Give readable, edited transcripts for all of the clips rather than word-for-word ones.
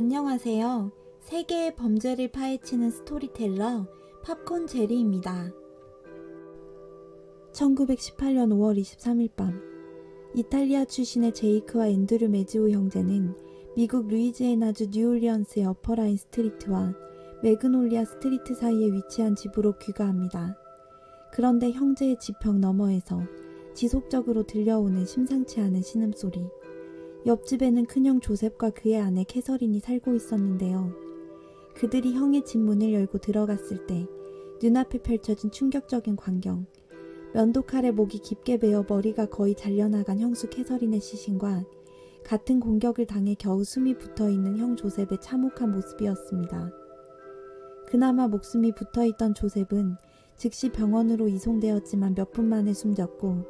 안녕하세요. 세계의 범죄를 파헤치는 스토리텔러 팝콘 제리입니다. 1918년 5월 23일 밤, 이탈리아 출신의 제이크와 앤드류 메지오 형제는 미국 루이지애나주 뉴올리언스의 어퍼라인 스트리트와 매그놀리아 스트리트 사이에 위치한 집으로 귀가합니다. 그런데 형제의 집 벽 너머에서 지속적으로 들려오는 심상치 않은 신음소리. 옆집에는 큰형 조셉과 그의 아내 캐서린이 살고 있었는데요. 그들이 형의 집 문을 열고 들어갔을 때 눈앞에 펼쳐진 충격적인 광경. 면도칼에 목이 깊게 베어 머리가 거의 잘려나간 형수 캐서린의 시신과 같은 공격을 당해 겨우 숨이 붙어있는 형 조셉의 참혹한 모습이었습니다. 그나마 목숨이 붙어있던 조셉은 즉시 병원으로 이송되었지만 몇 분 만에 숨졌고,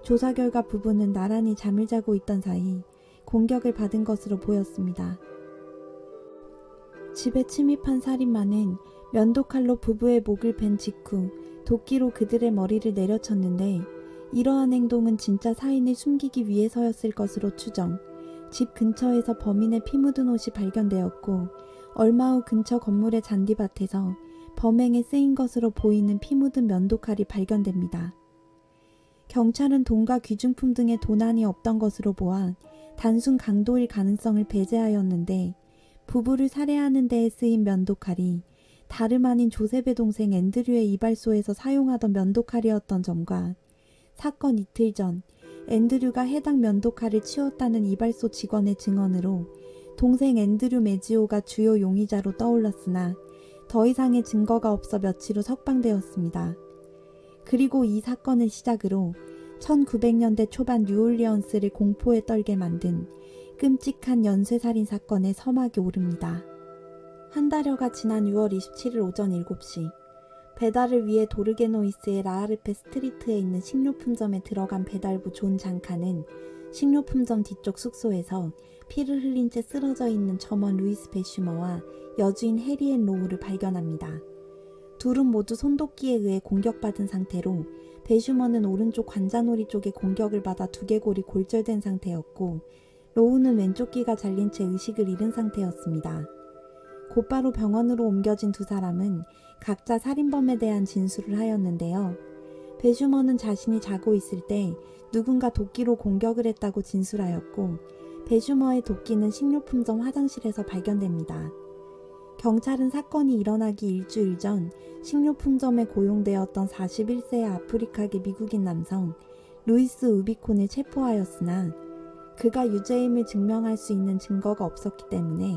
조사 결과 부부는 나란히 잠을 자고 있던 사이 공격을 받은 것으로 보였습니다. 집에 침입한 살인마는 면도칼로 부부의 목을 벤 직후 도끼로 그들의 머리를 내려쳤는데, 이러한 행동은 진짜 사인을 숨기기 위해서였을 것으로 추정. 집 근처에서 범인의 피 묻은 옷이 발견되었고, 얼마 후 근처 건물의 잔디밭에서 범행에 쓰인 것으로 보이는 피 묻은 면도칼이 발견됩니다. 경찰은 돈과 귀중품 등의 도난이 없던 것으로 보아 단순 강도일 가능성을 배제하였는데, 부부를 살해하는 데에 쓰인 면도칼이 다름 아닌 조셉의 동생 앤드류의 이발소에서 사용하던 면도칼이었던 점과 사건 이틀 전 앤드류가 해당 면도칼을 치웠다는 이발소 직원의 증언으로 동생 앤드류 메지오가 주요 용의자로 떠올랐으나 더 이상의 증거가 없어 며칠 후 석방되었습니다. 그리고 이 사건을 시작으로 1900년대 초반 뉴올리언스를 공포에 떨게 만든 끔찍한 연쇄살인 사건의 서막이 오릅니다. 한 달여가 지난 6월 27일 오전 7시, 배달을 위해 도르게노이스의 라아르페 스트리트에 있는 식료품점에 들어간 배달부 존 장카는 식료품점 뒤쪽 숙소에서 피를 흘린 채 쓰러져 있는 점원 루이스 배슈머와 여주인 해리앤 로우를 발견합니다. 둘은 모두 손도끼에 의해 공격받은 상태로, 배슈머는 오른쪽 관자놀이 쪽에 공격을 받아 두개골이 골절된 상태였고, 로우는 왼쪽 귀가 잘린 채 의식을 잃은 상태였습니다. 곧바로 병원으로 옮겨진 두 사람은 각자 살인범에 대한 진술을 하였는데요. 배슈머는 자신이 자고 있을 때 누군가 도끼로 공격을 했다고 진술하였고, 배슈머의 도끼는 식료품점 화장실에서 발견됩니다. 경찰은 사건이 일어나기 일주일 전 식료품점에 고용되었던 41세의 아프리카계 미국인 남성 루이스 우비콘을 체포하였으나 그가 유죄임을 증명할 수 있는 증거가 없었기 때문에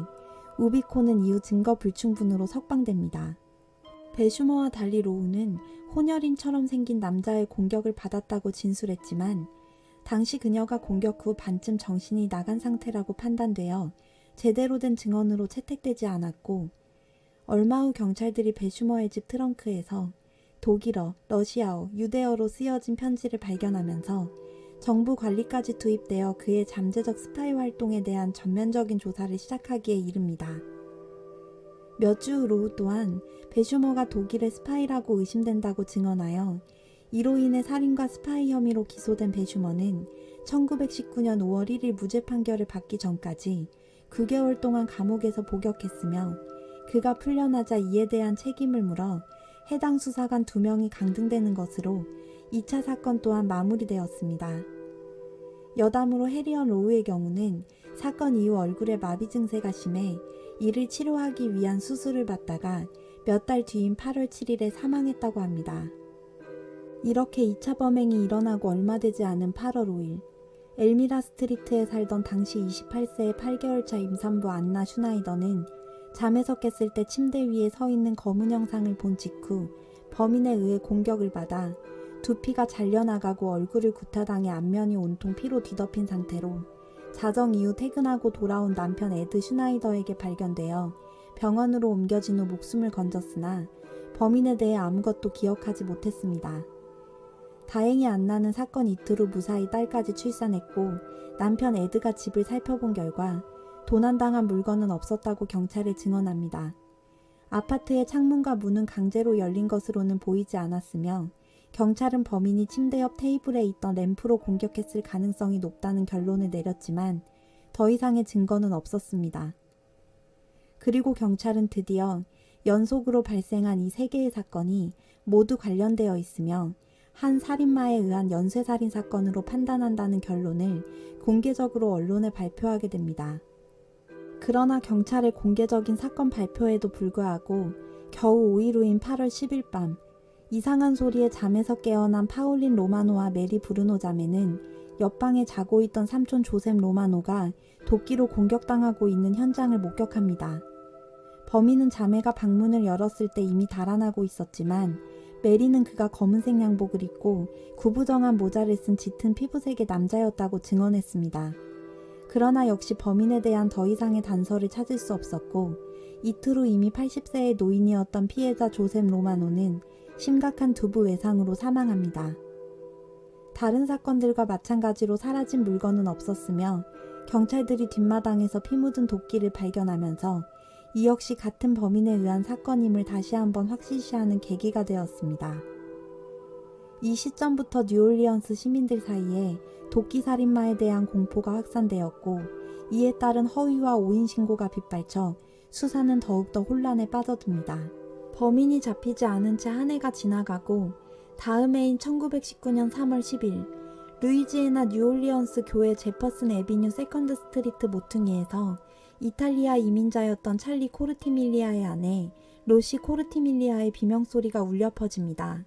우비콘은 이후 증거 불충분으로 석방됩니다. 배슈머와 달리 로우는 혼혈인처럼 생긴 남자의 공격을 받았다고 진술했지만, 당시 그녀가 공격 후 반쯤 정신이 나간 상태라고 판단되어 제대로 된 증언으로 채택되지 않았고, 얼마 후 경찰들이 배슈머의 집 트렁크에서 독일어, 러시아어, 유대어로 쓰여진 편지를 발견하면서 정부 관리까지 투입되어 그의 잠재적 스파이 활동에 대한 전면적인 조사를 시작하기에 이릅니다. 몇 주 후 로우 또한 배슈머가 독일의 스파이라고 의심된다고 증언하여 이로 인해 살인과 스파이 혐의로 기소된 배슈머는 1919년 5월 1일 무죄 판결을 받기 전까지 9개월 동안 감옥에서 복역했으며, 그가 풀려나자 이에 대한 책임을 물어 해당 수사관 2명이 강등되는 것으로 2차 사건 또한 마무리되었습니다. 여담으로 해리언 로우의 경우는 사건 이후 얼굴에 마비 증세가 심해 이를 치료하기 위한 수술을 받다가 몇 달 뒤인 8월 7일에 사망했다고 합니다. 이렇게 2차 범행이 일어나고 얼마 되지 않은 8월 5일, 엘미라 스트리트에 살던 당시 28세의 8개월 차 임산부 안나 슈나이더는 잠에서 깼을 때 침대 위에 서 있는 검은 형상을 본 직후 범인에 의해 공격을 받아 두피가 잘려나가고 얼굴을 구타당해 앞면이 온통 피로 뒤덮인 상태로 자정 이후 퇴근하고 돌아온 남편 에드 슈나이더에게 발견되어 병원으로 옮겨진 후 목숨을 건졌으나 범인에 대해 아무것도 기억하지 못했습니다. 다행히 안나는 사건 이틀 후 무사히 딸까지 출산했고, 남편 에드가 집을 살펴본 결과 도난당한 물건은 없었다고 경찰에 증언합니다. 아파트의 창문과 문은 강제로 열린 것으로는 보이지 않았으며, 경찰은 범인이 침대 옆 테이블에 있던 램프로 공격했을 가능성이 높다는 결론을 내렸지만 더 이상의 증거는 없었습니다. 그리고 경찰은 드디어 연속으로 발생한 이 세 개의 사건이 모두 관련되어 있으며 한 살인마에 의한 연쇄살인 사건으로 판단한다는 결론을 공개적으로 언론에 발표하게 됩니다. 그러나 경찰의 공개적인 사건 발표에도 불구하고 겨우 5일 후인 8월 10일 밤 이상한 소리에 잠에서 깨어난 파울린 로마노와 메리 브루노 자매는 옆방에 자고 있던 삼촌 조셉 로마노가 도끼로 공격당하고 있는 현장을 목격합니다. 범인은 자매가 방문을 열었을 때 이미 달아나고 있었지만 메리는 그가 검은색 양복을 입고 구부정한 모자를 쓴 짙은 피부색의 남자였다고 증언했습니다. 그러나 역시 범인에 대한 더 이상의 단서를 찾을 수 없었고 이틀 후 이미 80세의 노인이었던 피해자 조셉 로마노는 심각한 두부 외상으로 사망합니다. 다른 사건들과 마찬가지로 사라진 물건은 없었으며 경찰들이 뒷마당에서 피 묻은 도끼를 발견하면서 이 역시 같은 범인에 의한 사건임을 다시 한번 확실시하는 계기가 되었습니다. 이 시점부터 뉴올리언스 시민들 사이에 도끼 살인마에 대한 공포가 확산되었고 이에 따른 허위와 오인 신고가 빗발쳐 수사는 더욱더 혼란에 빠져듭니다. 범인이 잡히지 않은 채 한 해가 지나가고 다음 해인 1919년 3월 10일 루이지애나 뉴올리언스 교회 제퍼슨 애비뉴 세컨드 스트리트 모퉁이에서 이탈리아 이민자였던 찰리 코르티밀리아의 아내 로시 코르티밀리아의 비명소리가 울려 퍼집니다.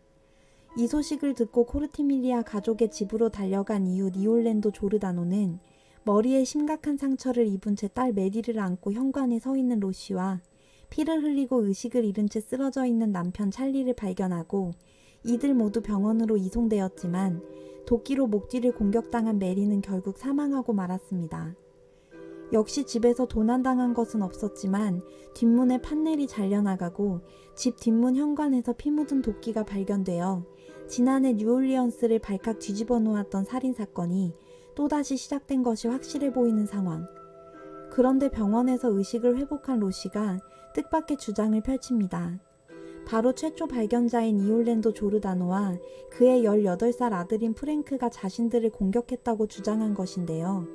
이 소식을 듣고 코르티밀리아 가족의 집으로 달려간 이후 니올랜도 조르다노는 머리에 심각한 상처를 입은 채 딸 메리를 안고 현관에 서 있는 로시와 피를 흘리고 의식을 잃은 채 쓰러져 있는 남편 찰리를 발견하고 이들 모두 병원으로 이송되었지만 도끼로 목 뒤를 공격당한 메리는 결국 사망하고 말았습니다. 역시 집에서 도난당한 것은 없었지만 뒷문에 판넬이 잘려나가고 집 뒷문 현관에서 피 묻은 도끼가 발견되어 지난해 뉴올리언스를 발칵 뒤집어 놓았던 살인사건이 또다시 시작된 것이 확실해 보이는 상황. 그런데 병원에서 의식을 회복한 로시가 뜻밖의 주장을 펼칩니다. 바로 최초 발견자인 이올랜도 조르다노와 그의 18살 아들인 프랭크가 자신들을 공격했다고 주장한 것인데요.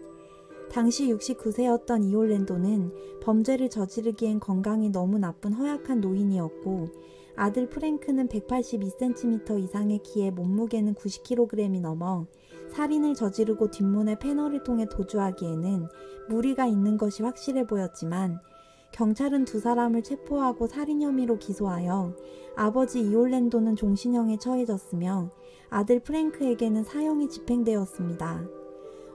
당시 69세였던 이올랜도는 범죄를 저지르기엔 건강이 너무 나쁜 허약한 노인이었고 아들 프랭크는 182cm 이상의 키에 몸무게는 90kg이 넘어 살인을 저지르고 뒷문의 패널을 통해 도주하기에는 무리가 있는 것이 확실해 보였지만 경찰은 두 사람을 체포하고 살인 혐의로 기소하여 아버지 이올랜도는 종신형에 처해졌으며 아들 프랭크에게는 사형이 집행되었습니다.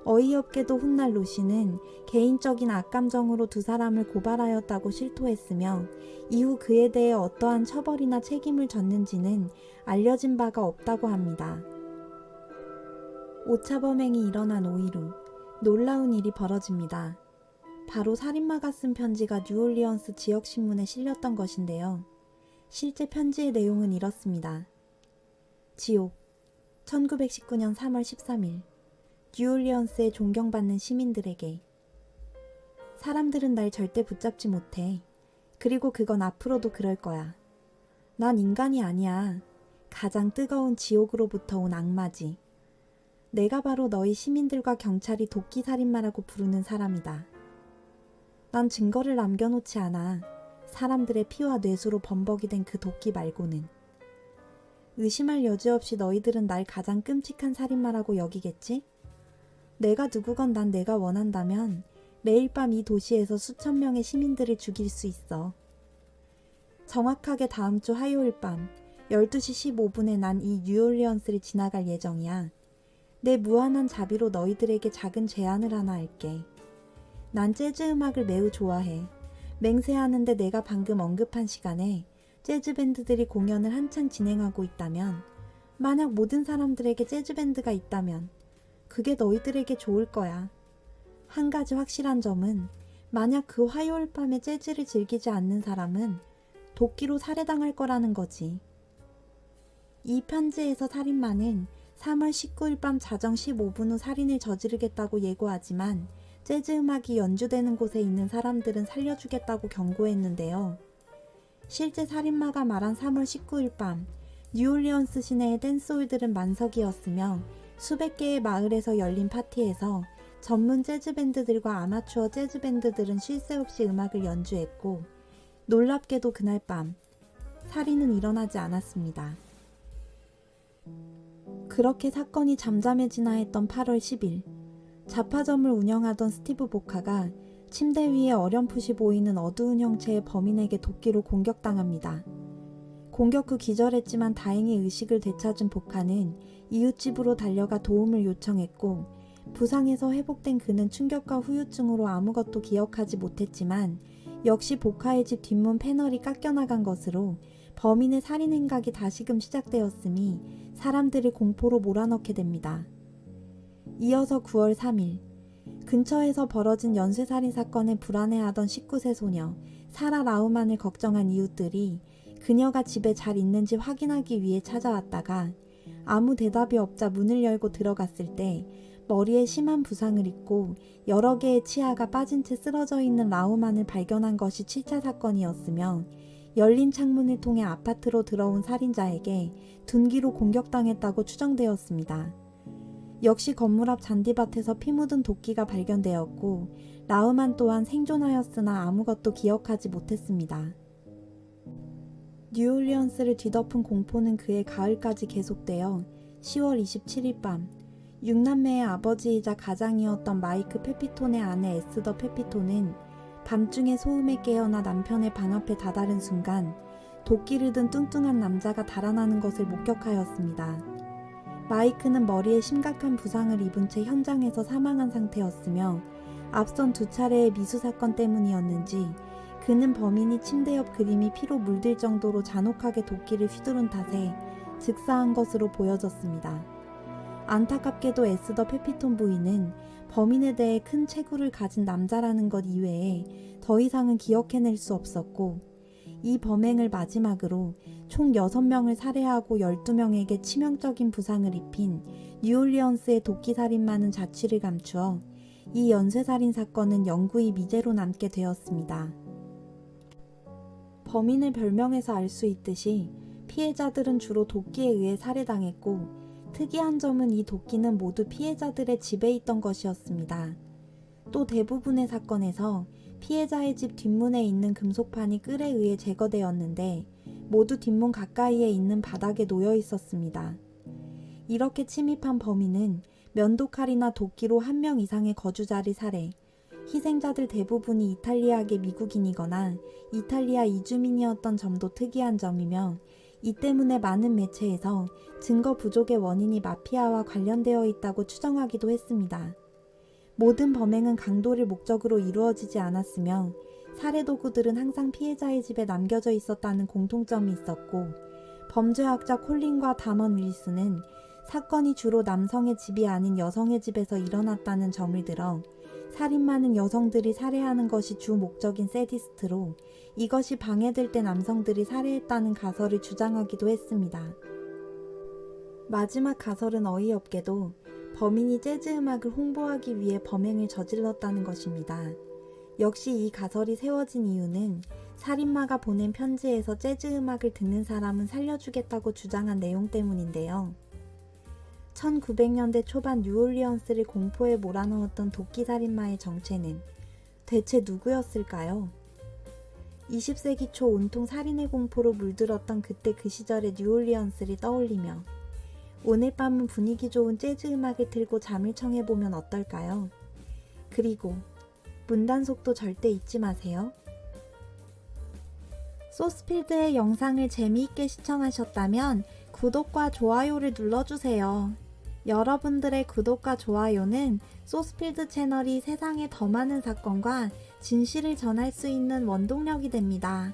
어이없게도 훗날 로시는 개인적인 악감정으로 두 사람을 고발하였다고 실토했으며 이후 그에 대해 어떠한 처벌이나 책임을 졌는지는 알려진 바가 없다고 합니다. 오차 범행이 일어난 5일 후 놀라운 일이 벌어집니다. 바로 살인마가 쓴 편지가 뉴올리언스 지역신문에 실렸던 것인데요. 실제 편지의 내용은 이렇습니다. 지옥 1919년 3월 13일 뉴올리언스의 존경받는 시민들에게 사람들은 날 절대 붙잡지 못해. 그리고 그건 앞으로도 그럴 거야. 난 인간이 아니야. 가장 뜨거운 지옥으로부터 온 악마지. 내가 바로 너희 시민들과 경찰이 도끼 살인마라고 부르는 사람이다. 난 증거를 남겨놓지 않아. 사람들의 피와 뇌수로 범벅이 된 그 도끼 말고는. 의심할 여지 없이 너희들은 날 가장 끔찍한 살인마라고 여기겠지? 내가 누구건 난 내가 원한다면 매일 밤 이 도시에서 수천 명의 시민들을 죽일 수 있어. 정확하게 다음 주 화요일 밤 12시 15분에 난 이 뉴올리언스를 지나갈 예정이야. 내 무한한 자비로 너희들에게 작은 제안을 하나 할게. 난 재즈 음악을 매우 좋아해. 맹세하는데 내가 방금 언급한 시간에 재즈 밴드들이 공연을 한창 진행하고 있다면, 만약 모든 사람들에게 재즈 밴드가 있다면 그게 너희들에게 좋을 거야. 한 가지 확실한 점은 만약 그 화요일 밤에 재즈를 즐기지 않는 사람은 도끼로 살해당할 거라는 거지. 이 편지에서 살인마는 3월 19일 밤 자정 15분 후 살인을 저지르겠다고 예고하지만 재즈 음악이 연주되는 곳에 있는 사람들은 살려주겠다고 경고했는데요. 실제 살인마가 말한 3월 19일 밤 뉴올리언스 시내의 댄스홀들은 만석이었으며 수백 개의 마을에서 열린 파티에서 전문 재즈 밴드들과 아마추어 재즈 밴드들은 쉴 새 없이 음악을 연주했고 놀랍게도 그날 밤 살인은 일어나지 않았습니다. 그렇게 사건이 잠잠해지나 했던 8월 10일, 잡화점을 운영하던 스티브 보카가 침대 위에 어렴풋이 보이는 어두운 형체의 범인에게 도끼로 공격당합니다. 공격 후 기절했지만 다행히 의식을 되찾은 보카는 이웃집으로 달려가 도움을 요청했고, 부상에서 회복된 그는 충격과 후유증으로 아무것도 기억하지 못했지만 역시 보카의 집 뒷문 패널이 깎여나간 것으로 범인의 살인 행각이 다시금 시작되었음이 사람들을 공포로 몰아넣게 됩니다. 이어서 9월 3일, 근처에서 벌어진 연쇄살인 사건에 불안해하던 19세 소녀 사라 라우만을 걱정한 이웃들이 그녀가 집에 잘 있는지 확인하기 위해 찾아왔다가 아무 대답이 없자 문을 열고 들어갔을 때 머리에 심한 부상을 입고 여러 개의 치아가 빠진 채 쓰러져 있는 라우만을 발견한 것이 7차 사건이었으며, 열린 창문을 통해 아파트로 들어온 살인자에게 둔기로 공격당했다고 추정되었습니다. 역시 건물 앞 잔디밭에서 피 묻은 도끼가 발견되었고, 라우만 또한 생존하였으나 아무것도 기억하지 못했습니다. 뉴올리언스를 뒤덮은 공포는 그해 가을까지 계속되어 10월 27일 밤, 6남매의 아버지이자 가장이었던 마이크 페피톤의 아내 에스더 페피톤은 밤중에 소음에 깨어나 남편의 방 앞에 다다른 순간 도끼를 든 뚱뚱한 남자가 달아나는 것을 목격하였습니다. 마이크는 머리에 심각한 부상을 입은 채 현장에서 사망한 상태였으며, 앞선 2차례의 미수 사건 때문이었는지 그는 범인이 침대 옆 그림이 피로 물들 정도로 잔혹하게 도끼를 휘두른 탓에 즉사한 것으로 보여졌습니다. 안타깝게도 에스더 페피톤 부인은 범인에 대해 큰 체구를 가진 남자라는 것 이외에 더 이상은 기억해낼 수 없었고, 이 범행을 마지막으로 총 6명을 살해하고 12명에게 치명적인 부상을 입힌 뉴올리언스의 도끼살인마는 자취를 감추어 이 연쇄살인 사건은 영구히 미제로 남게 되었습니다. 범인의 별명에서 알 수 있듯이 피해자들은 주로 도끼에 의해 살해당했고, 특이한 점은 이 도끼는 모두 피해자들의 집에 있던 것이었습니다. 또 대부분의 사건에서 피해자의 집 뒷문에 있는 금속판이 끌에 의해 제거되었는데 모두 뒷문 가까이에 있는 바닥에 놓여 있었습니다. 이렇게 침입한 범인은 면도칼이나 도끼로 1명 이상의 거주자를 살해, 희생자들 대부분이 이탈리아계 미국인이거나 이탈리아 이주민이었던 점도 특이한 점이며, 이 때문에 많은 매체에서 증거 부족의 원인이 마피아와 관련되어 있다고 추정하기도 했습니다. 모든 범행은 강도를 목적으로 이루어지지 않았으며, 살해 도구들은 항상 피해자의 집에 남겨져 있었다는 공통점이 있었고, 범죄학자 콜린과 다먼 윌슨은 사건이 주로 남성의 집이 아닌 여성의 집에서 일어났다는 점을 들어 살인마는 여성들이 살해하는 것이 주 목적인 세디스트로 이것이 방해될 때 남성들이 살해했다는 가설을 주장하기도 했습니다. 마지막 가설은 어이없게도 범인이 재즈 음악을 홍보하기 위해 범행을 저질렀다는 것입니다. 역시 이 가설이 세워진 이유는 살인마가 보낸 편지에서 재즈 음악을 듣는 사람은 살려주겠다고 주장한 내용 때문인데요. 1900년대 초반 뉴올리언스를 공포에 몰아넣었던 도끼살인마의 정체는 대체 누구였을까요? 20세기 초 온통 살인의 공포로 물들었던 그때 그 시절의 뉴올리언스를 떠올리며 오늘 밤은 분위기 좋은 재즈 음악을 틀고 잠을 청해보면 어떨까요? 그리고 문단속도 절대 잊지 마세요. 소스필드의 영상을 재미있게 시청하셨다면 구독과 좋아요를 눌러주세요. 여러분들의 구독과 좋아요는 소스필드 채널이 세상에 더 많은 사건과 진실을 전할 수 있는 원동력이 됩니다.